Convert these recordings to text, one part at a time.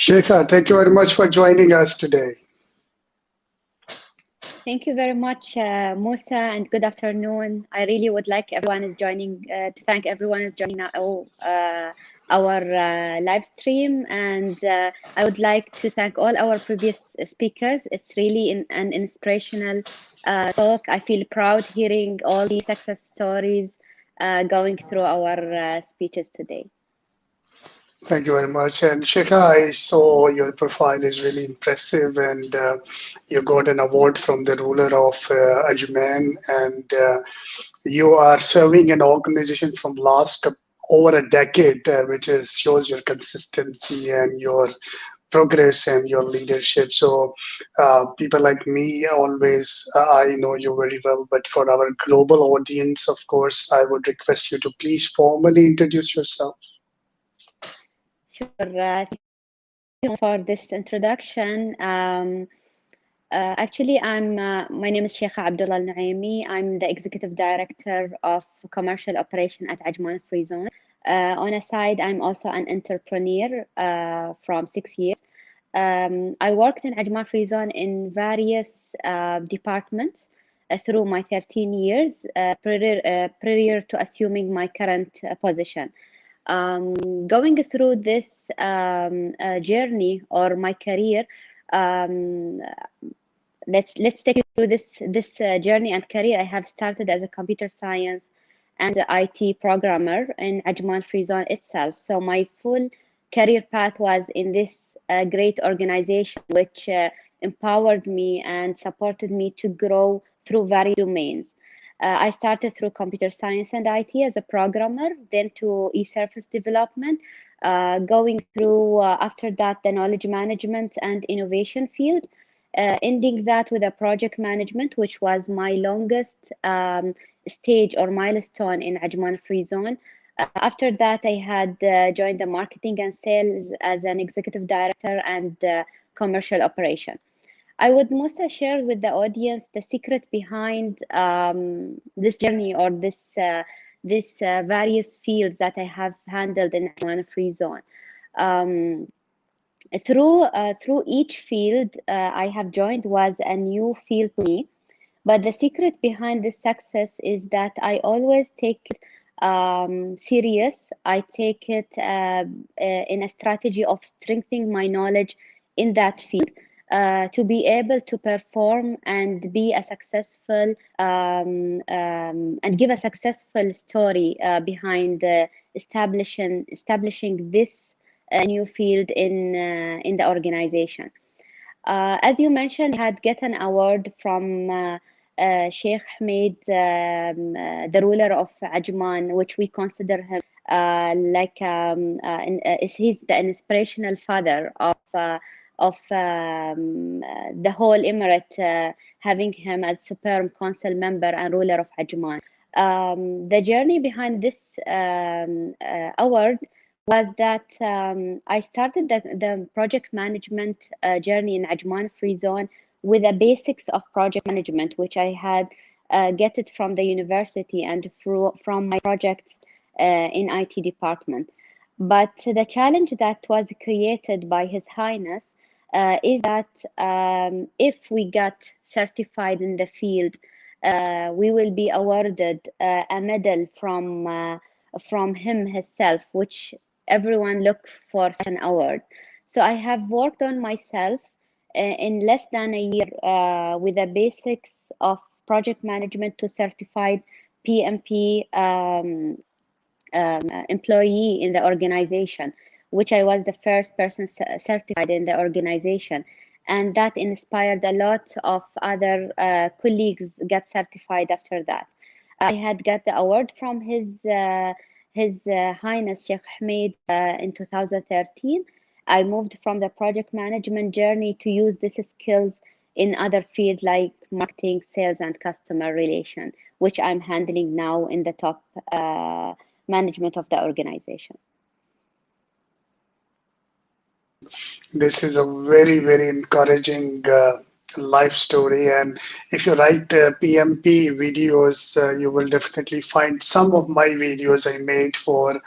Sheikha, thank you very much for joining us today. Thank you very much, Musa, and good afternoon. I really would like everyone is joining to thank everyone is joining our live stream, and I would like to thank all our previous speakers. It's really an inspirational talk. I feel proud hearing all the success stories going through our speeches today. Thank you very much. And Sheikha, I saw your profile is really impressive, and you got an award from the ruler of Ajman, and you are serving an organization from last over a decade, which shows your consistency and your progress and your leadership. So people like me always, I know you very well, but for our global audience, of course, I would request you to please formally introduce yourself. Sure. Thank you for this introduction. Actually, my name is Sheikha Abdulla Al Nuaimi. I'm the Executive Director of Commercial Operation at Ajman Free Zone. On a side, I'm also an entrepreneur from 6 years. I worked in Ajman Free Zone in various departments through my 13 years prior to assuming my current position. Going through this journey or my career, let's take you through this journey and career. I have started as a computer science and IT programmer in Ajman Free Zone itself. So my full career path was in this great organization, which empowered me and supported me to grow through various domains. I started through computer science and IT as a programmer, then to e-service development, going through after that the knowledge management and innovation field, ending that with a project management, which was my longest stage or milestone in Ajman Free Zone. After that, I had joined the marketing and sales as an executive director and commercial operation. I would mostly share with the audience the secret behind this journey or this various fields that I have handled in Ajman Free Zone. Through each field I have joined was a new field to me, but the secret behind this success is that I always take it serious. I take it in a strategy of strengthening my knowledge in that field. To be able to perform and be a successful and give a successful story behind establishing this new field in the organization. As you mentioned, I had get an award from Sheikh Hamid, the ruler of Ajman, which we consider him he's the inspirational father of the whole emirate, having him as Supreme Council member and ruler of Ajman. The journey behind this award was that I started the project management journey in Ajman Free Zone with the basics of project management, which I had get it from the university and from my projects in IT department. But the challenge that was created by His Highness is that if we got certified in the field, we will be awarded a medal from him himself, which everyone look for such an award. So I have worked on myself in less than a year with the basics of project management to certified PMP employee in the organization, which I was the first person certified in the organization. And that inspired a lot of other colleagues get certified after that. I had got the award from His Highness Sheikh Hamid in 2013. I moved from the project management journey to use these skills in other fields like marketing, sales, and customer relation, which I'm handling now in the top management of the organization. This is a very, very encouraging life story. And if you write PMP videos, you will definitely find some of my videos I made for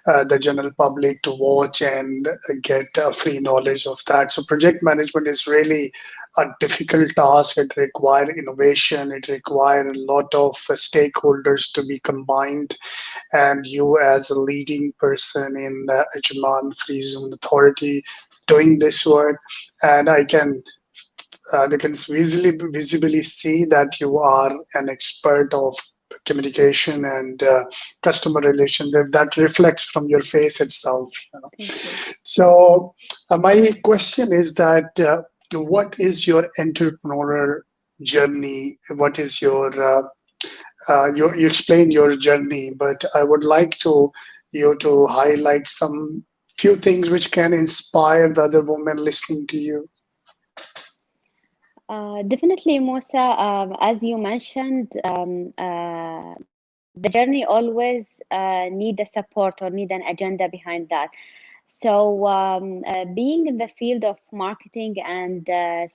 the general public to watch and get free knowledge of that. So project management is really a difficult task. It requires innovation. It requires a lot of stakeholders to be combined. And you as a leading person in the Ajman Free Zone Authority doing this work, and they can visibly see that you are an expert of communication and customer relation. That reflects from your face itself. Thank you. So my question is that what is your entrepreneurial journey? What is your you explained your journey, but I would like you to highlight some few things which can inspire the other women listening to you. Definitely, Musa. As you mentioned, the journey always need a support or need an agenda behind that. So, being in the field of marketing and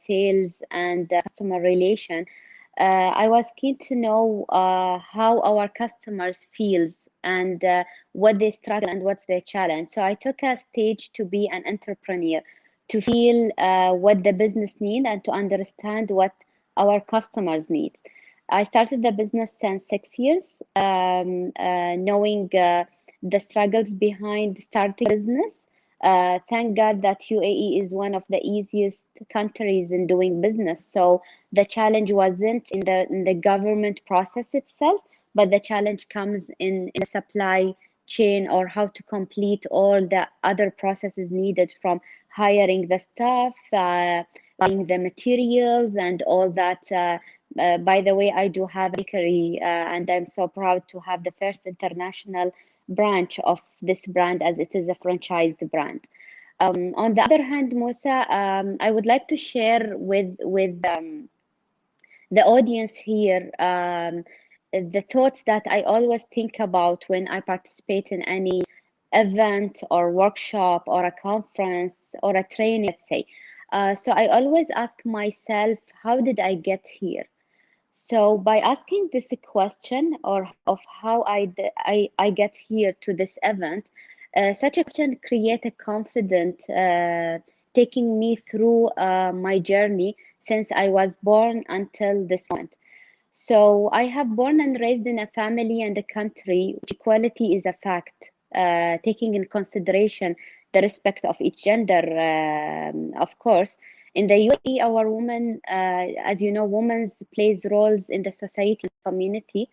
sales and customer relation, I was keen to know how our customers feels and what they struggle and what's their challenge. So I took a stage to be an entrepreneur, to feel what the business need and to understand what our customers need. I started the business since 6 years, knowing the struggles behind starting a business. Thank God that UAE is one of the easiest countries in doing business. So the challenge wasn't in the government process itself, but the challenge comes in the supply chain or how to complete all the other processes needed from hiring the staff, buying the materials, and all that. By the way, I do have a bakery, and I'm so proud to have the first international branch of this brand as it is a franchised brand. On the other hand, Musa, I would like to share with the audience here the thoughts that I always think about when I participate in any event or workshop or a conference or a training, let's say. So I always ask myself, how did I get here? So by asking this question or of how I get here to this event, such a question create a confident taking me through my journey since I was born until this moment. So I have born and raised in a family and a country which equality is a fact, taking in consideration the respect of each gender, of course. In the UAE, our women, as you know, women plays roles in the society and community,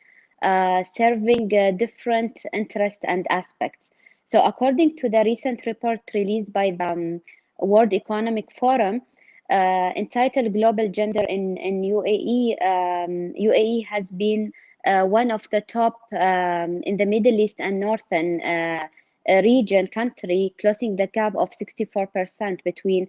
serving different interests and aspects. So according to the recent report released by the World Economic Forum, entitled Global Gender in UAE, UAE has been one of the top in the Middle East and Northern region country, closing the gap of 64% between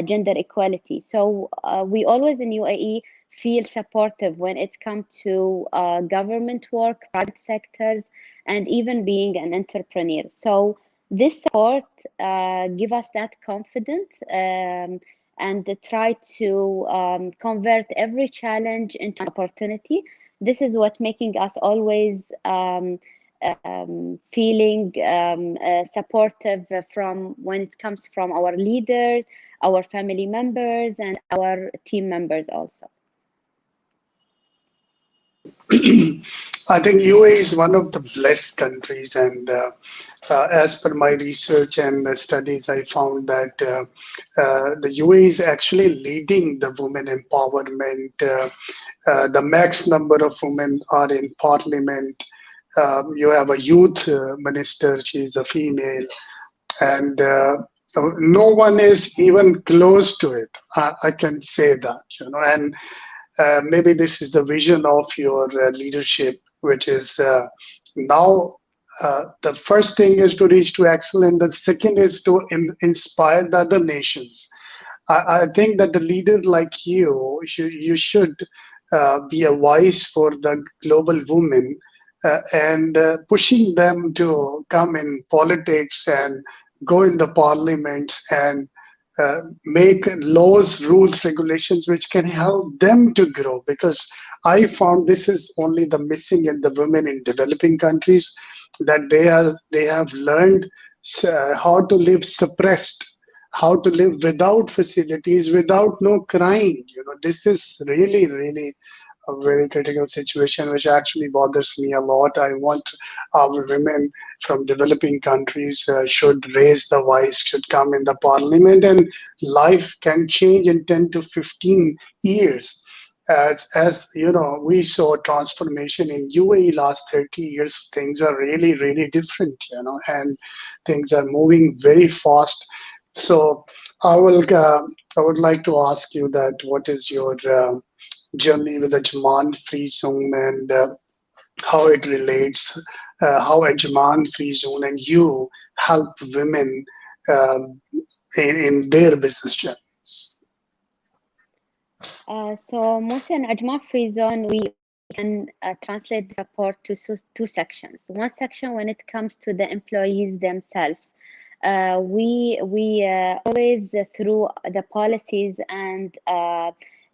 gender equality. So we always in UAE feel supportive when it comes to government work, private sectors, and even being an entrepreneur. So this support give us that confidence and try to convert every challenge into an opportunity. This is what making us always feeling supportive from when it comes from our leaders, our family members, and our team members also. I think UAE is one of the blessed countries, and as per my research and studies, I found that the UAE is actually leading the women empowerment. The max number of women are in parliament. You have a youth minister; she is a female, and no one is even close to it. I can say that, and maybe this is the vision of your leadership, which is now the first thing is to reach to excellence. The second is to inspire the other nations. I think that the leader like you should be a voice for the global women and pushing them to come in politics and go in the parliaments and make laws, rules, regulations which can help them to grow. Because I found this is only the missing in the women in developing countries, that they have learned how to live suppressed, how to live without facilities, without no crying. This is really, really a very critical situation, which actually bothers me a lot. I want our women from developing countries should raise the voice, should come in the parliament, and life can change in 10 to 15 years. As you know, we saw transformation in UAE last 30 years. Things are really, really different, and things are moving very fast. So I would like to ask you that what is your journey with Ajman Free Zone, and how it relates, how Ajman Free Zone and you help women um, in their business journeys. So mostly in Ajman Free Zone, we can translate the support to two sections. One section when it comes to the employees themselves. We always, through the policies and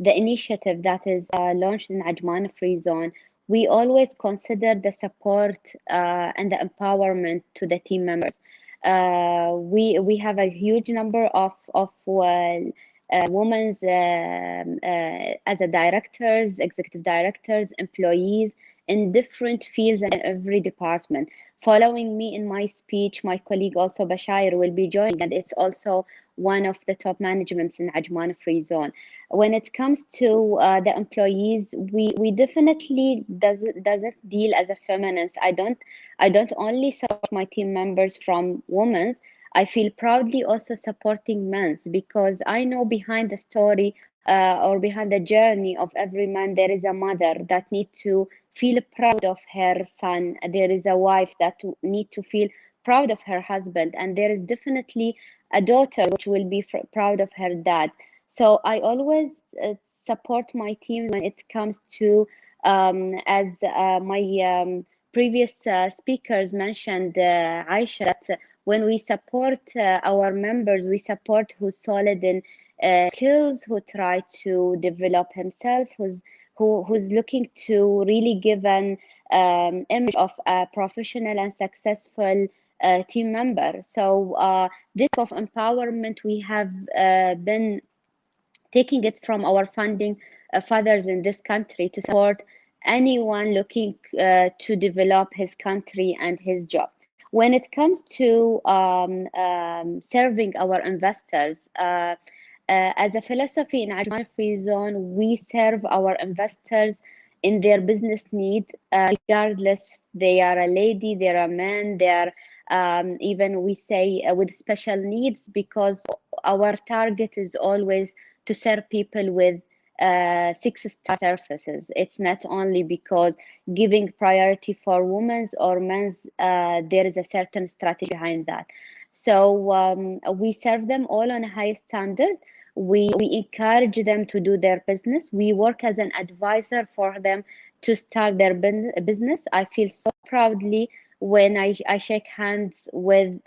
the initiative that is launched in Ajman Free Zone, we always consider the support and the empowerment to the team members. We have a huge number of women as a directors, executive directors, employees in different fields and in every department. Following me in my speech, my colleague also Bashair will be joining, and it's also one of the top managements in Ajman Free Zone. When it comes to the employees, we definitely doesn't deal as a feminist. I don't only support my team members from women's. I feel proudly also supporting men, because I know behind the story or behind the journey of every man, there is a mother that needs to feel proud of her son. There is a wife that need to feel proud of her husband, and there is definitely a daughter which will be proud of her dad. So I always support my team when it comes to, as my previous speakers mentioned, Aisha, that when we support our members, we support who's solid in skills, who try to develop himself, who's looking to really give an image of a professional and successful team member. So this of empowerment, we have been taking it from our funding fathers in this country to support anyone looking to develop his country and his job. When it comes to serving our investors, as a philosophy in Ajman Free Zone, we serve our investors in their business need, regardless they are a lady, they are a man, they are even we say with special needs, because our target is always to serve people with 6-star services. It's not only because giving priority for women's or men's, there is a certain strategy behind that. So we serve them all on a high standard. We encourage them to do their business. We work as an advisor for them to start their business. I feel so proudly when I shake hands with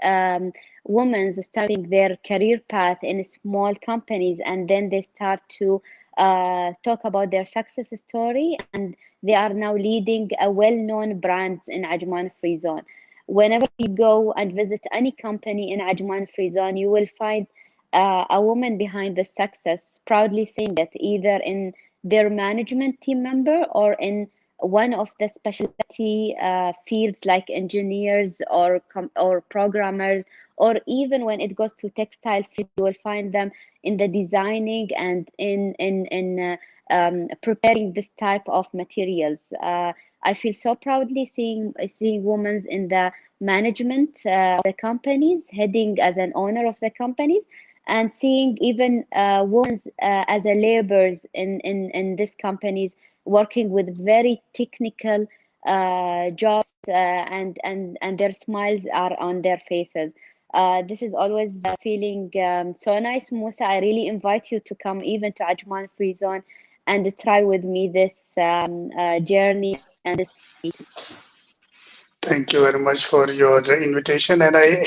women starting their career path in small companies, and then they start to talk about their success story, and they are now leading a well-known brands in Ajman Free Zone. Whenever you go and visit any company in Ajman Free Zone, you will find a woman behind the success, proudly saying that either in their management team member or in one of the specialty fields like engineers or programmers, or even when it goes to textile field, you will find them in the designing and in preparing this type of materials. I feel so proudly seeing women in the management of the companies, heading as an owner of the companies, and seeing even women as a laborers in these companies, working with very technical jobs, and their smiles are on their faces. This is always feeling so nice, Musa. I really invite you to come even to Ajman Free Zone and try with me this journey and this piece. Thank you very much for your invitation. And I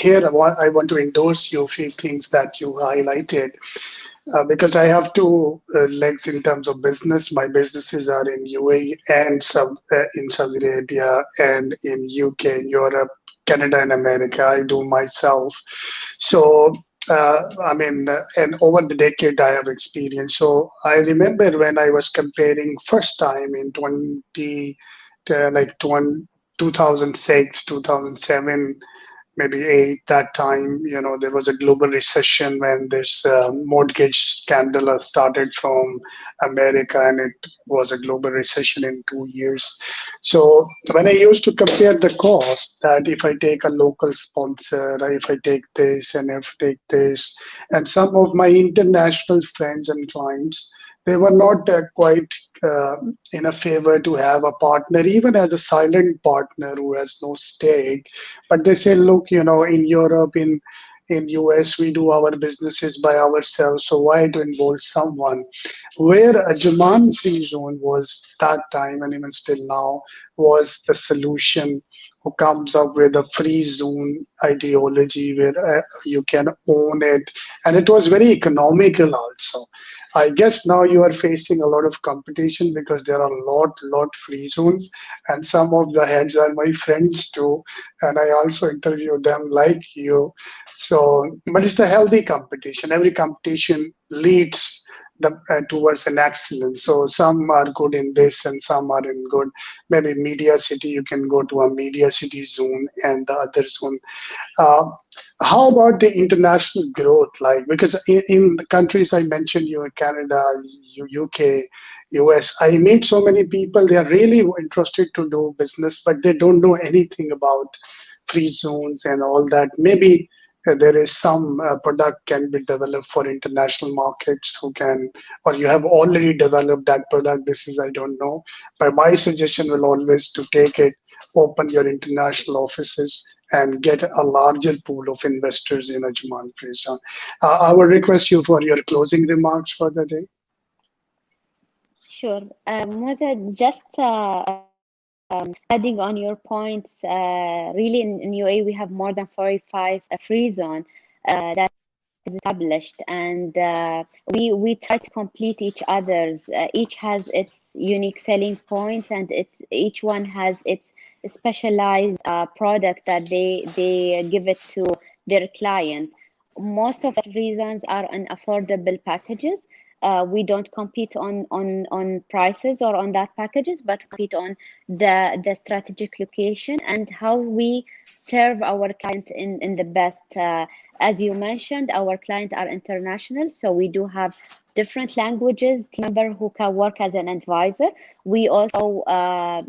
want to endorse you a few things that you highlighted. Because I have two legs in terms of business. My businesses are in UAE and in Saudi Arabia and in UK, Europe, Canada, and America. I do myself. So, and over the decade, I have experience. So I remember when I was comparing first time in 2006, 2007, maybe eight, that time, there was a global recession when this mortgage scandal started from America, and it was a global recession in 2 years. So when I used to compare the cost, that if I take a local sponsor, or if I take this and if I take this, and some of my international friends and clients, they were not quite in a favor to have a partner, even as a silent partner who has no stake. But they say, look, in Europe, in US, we do our businesses by ourselves, so why to involve someone? Where Ajman Free Zone was that time, and even still now, was the solution, who comes up with a free zone ideology where you can own it. And it was very economical also. I guess now you are facing a lot of competition because there are lot free zones, and some of the heads are my friends too, and I also interview them like you. So, but it's a healthy competition. Every competition leads towards an excellence. So some are good in this and some are in good. Maybe media city, you can go to a media city zone and the other zone. Uh, how about the international growth? Like, because in the countries I mentioned, Canada, UK, US, I meet so many people. They are really interested to do business, but they don't know anything about free zones and all that. Maybe there is some product can be developed for international markets who can, or you have already developed that product. This is, I don't know, but my suggestion will always to take it, open your international offices and get a larger pool of investors in Ajman Free Zone. I would request you for your closing remarks for the day. Sure. Moza, just adding on your points, really in UAE we have more than 45 free zone that is established, and we try to complete each other's. Each has its unique selling points, and each one has its specialized product that they give it to their client. Most of the free zones are on affordable packages. We don't compete on prices or on that packages, but compete on the strategic location and how we serve our client in the best. As you mentioned, our clients are international, so we do have different languages, team member who can work as an advisor. We also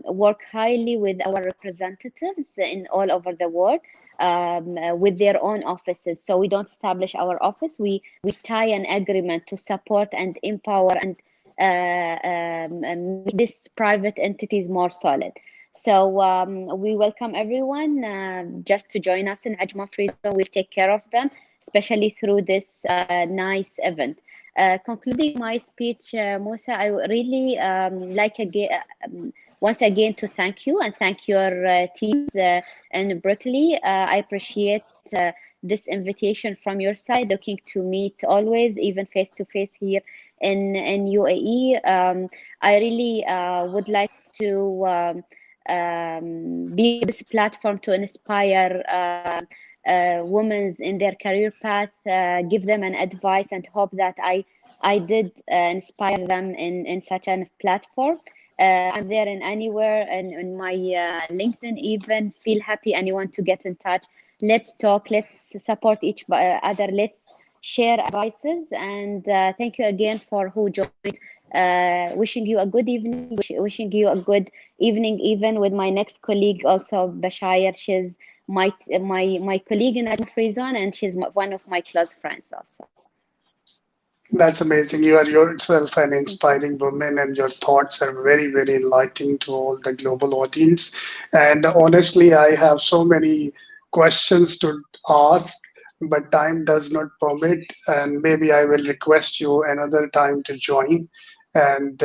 work highly with our representatives in all over the world. With their own offices. So we don't establish our office. We tie an agreement to support and empower and make these private entities more solid. So we welcome everyone just to join us in Ajman Free Zone. We'll take care of them, especially through this nice event. Concluding my speech, Musa, I really like once again to thank you and thank your teams in Berkeley. I appreciate this invitation from your side, looking to meet always, even face to face here in UAE. I really would like to be this platform to inspire women in their career path, give them an advice, and hope that I did inspire them in such a platform. I'm there in anywhere and in my LinkedIn even. Feel happy anyone to get in touch. Let's talk. Let's support each other. Let's share advices. And thank you again for who joined. Wishing you a good evening. Wishing you a good evening even with my next colleague also, Bashayr. She's my colleague in Ajman Free Zone, and she's one of my close friends also. That's amazing. You are yourself an inspiring woman, and your thoughts are very, very enlightening to all the global audience. And honestly, I have so many questions to ask, but time does not permit. And maybe I will request you another time to join. and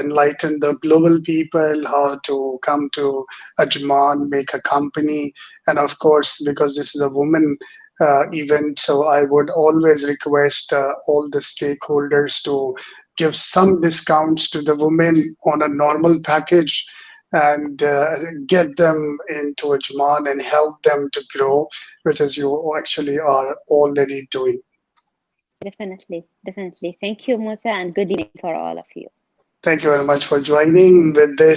enlighten the global people how to come to Ajman, make a company. And of course, because this is a woman event, so I would always request all the stakeholders to give some discounts to the women on a normal package and get them into Ajman and help them to grow, which is you actually are already doing. Definitely, definitely. Thank you, Musa, and good evening for all of you. Thank you very much for joining. With this,